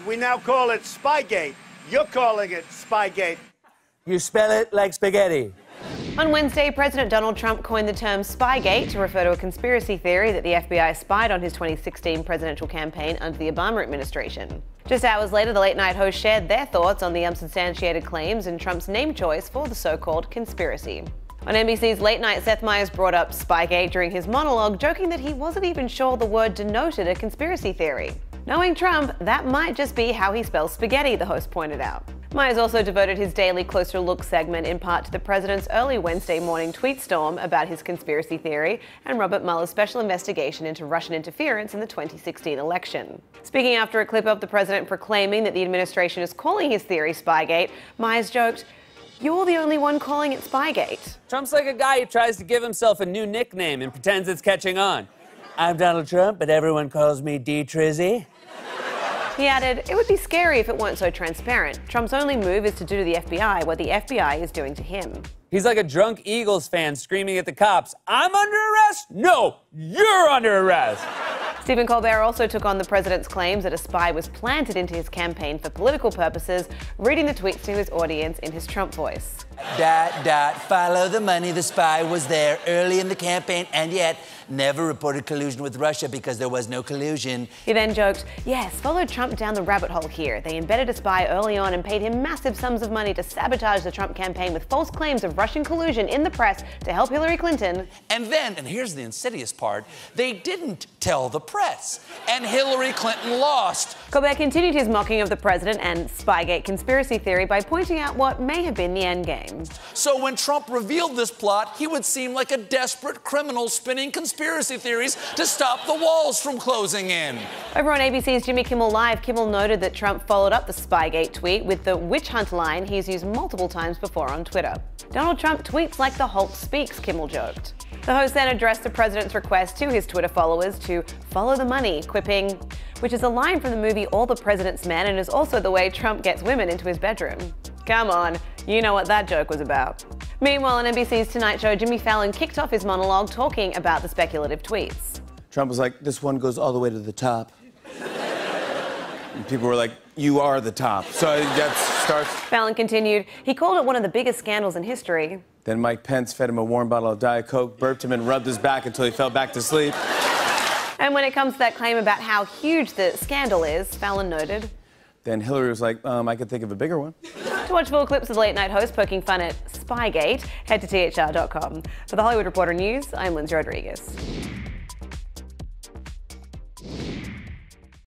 We now call it Spygate. You're calling it Spygate. You spell it like spaghetti. On Wednesday, President Donald Trump coined the term Spygate to refer to a conspiracy theory that the FBI spied on his 2016 presidential campaign under the Obama administration. Just hours later, the late-night host shared their thoughts on the unsubstantiated claims and Trump's name choice for the so-called conspiracy. On NBC's Late Night, Seth Meyers brought up Spygate during his monologue, joking that he wasn't even sure the word denoted a conspiracy theory. Knowing Trump, that might just be how he spells spaghetti, the host pointed out. Meyers also devoted his daily Closer Look segment in part to the president's early Wednesday morning tweet storm about his conspiracy theory and Robert Mueller's special investigation into Russian interference in the 2016 election. Speaking after a clip of the president proclaiming that the administration is calling his theory Spygate, Meyers joked, "You're the only one calling it Spygate." Trump's like a guy who tries to give himself a new nickname and pretends it's catching on. I'm Donald Trump, but everyone calls me D-Trizzy. He added, "It would be scary if it weren't so transparent. Trump's only move is to do to the FBI what the FBI is doing to him." He's like a drunk Eagles fan screaming at the cops, "I'm under arrest? No, you're under arrest." Stephen Colbert also took on the president's claims that a spy was planted into his campaign for political purposes, reading the tweets to his audience in his Trump voice. Follow the money. The spy was there early in the campaign and yet never reported collusion with Russia because there was no collusion. He then joked, "Yes, followed Trump down the rabbit hole here. They embedded a spy early on and paid him massive sums of money to sabotage the Trump campaign with false claims of Russian collusion in the press to help Hillary Clinton." And then, and here's the insidious part, they didn't tell the press, and Hillary Clinton lost. Colbert continued his mocking of the president and Spygate conspiracy theory by pointing out what may have been the endgame. So when Trump revealed this plot, he would seem like a desperate criminal spinning conspiracy theories to stop the walls from closing in. Over on ABC's Jimmy Kimmel Live, Kimmel noted that Trump followed up the Spygate tweet with the witch hunt line he's used multiple times before on Twitter. "Donald Trump tweets like the Hulk speaks," Kimmel joked. The host then addressed the president's request to his Twitter followers to follow the money, quipping, which is a line from the movie All the President's Men and is also the way Trump gets women into his bedroom. Come on, you know what that joke was about. Meanwhile, on NBC's Tonight Show, Jimmy Fallon kicked off his monologue talking about the speculative tweets. Trump was like, "This one goes all the way to the top." And people were like, "You are the top." So that starts. Fallon continued, he called it one of the biggest scandals in history. Then Mike Pence fed him a warm bottle of Diet Coke, burped him, and rubbed his back until he fell back to sleep. And when it comes to that claim about how huge the scandal is, Fallon noted, Then Hillary was like, I could think of a bigger one. To watch full clips of the late night host poking fun at Spygate, head to THR.com. For the Hollywood Reporter News, I'm Lindsay Rodriguez.